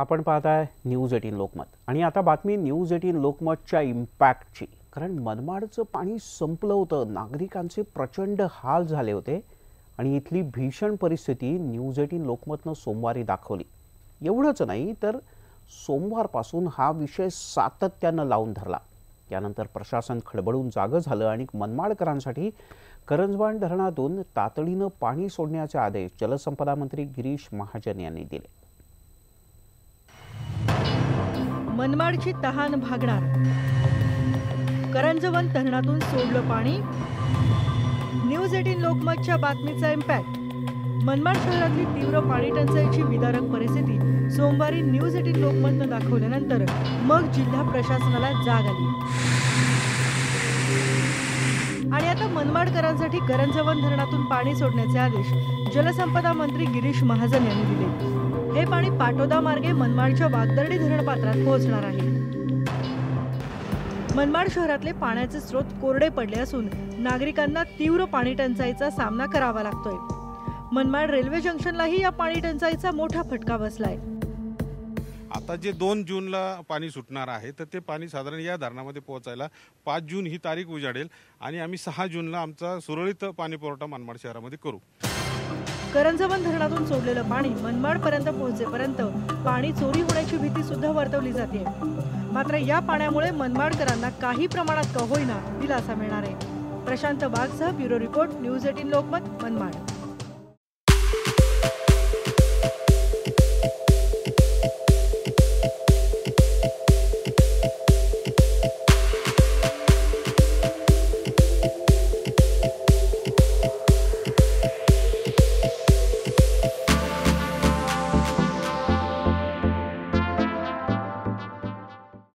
आपण पाहताय न्यूज 18 लोकमत आणि आता बातमी न्यूज 18 लोकमतच्या इम्पॅक्टची। कारण मनमाडचं पाणी संपलं होतं, नागरिकांचे प्रचंड हाल झाले होते आणि इथली भीषण परिस्थिती न्यूज 18 लोकमतनं सोमवारी दाखवली। एवढंच नाही तर सोमवारपासून हा विषय सातत्यानं लावून धरला। त्यानंतर प्रशासन खडबडून जागं झालं आणि मनमाडकरांसाठी करंजवाण धरणातून तातडीनं पाणी सोडण्याचे आदेश जलसंपदा मंत्री गिरीश महाजन यांनी दिले। मनमाडची तहान भागणार, करंजवन धरणातून सोडलं पाणी। न्यूज 18 लोकमतच्या बातमीचा इम्पॅक्ट। मनमाड शहरातली तीव्र पाणी टंचाईची विदारक परिस्थिती सोमवारी न्यूज 18 लोकमतनं दाखवल्यानंतर मग जिल्हा प्रशासनाला जाग आली आणि आता मनमाडकरांसाठी करंजवन धरणातून पाणी सोडण्याचे आदेश जलसंपदा मंत्री गिरीश महाजन यांनी दिले। हे पाणी पाटोदा मार्गे मनमाडच्या वागदर्डी धरण पात्रात पोहोचणार आहे। मनमाड शहरातले पाण्याचे स्रोत कोरडे पडले असून नागरिकांना तीव्र पाणी टंचाईचा सामना करावा लागतोय। मनमाड रेल्वे जंक्शनलाही या पाणी टंचाईचा मोठा फटका बसलाय। आता जे 2 जूनला पाणी सुटणार आहे तर ते पाणी साधारण या धरणामध्ये पोहोचायला 5 जून ही तारीख उजाडेल आणि आम्ही 6 जूनला आमचा सुरळीत पाणी पुरवठा मनमाड शहरामध्ये करू। करंजवन धरणातून सोडलेलं पाणी मनमाडपर्यंत पोहोचेपर्यंत पाणी चोरी होण्याची भीती सुद्धा वर्तवली जाते। मात्र या पाण्यामुळे मनमाडकरांना काही प्रमाणात का होईना दिलासा मिळणार आहे। प्रशांत वाघसह bureau report news 18 Lokmat Manmad.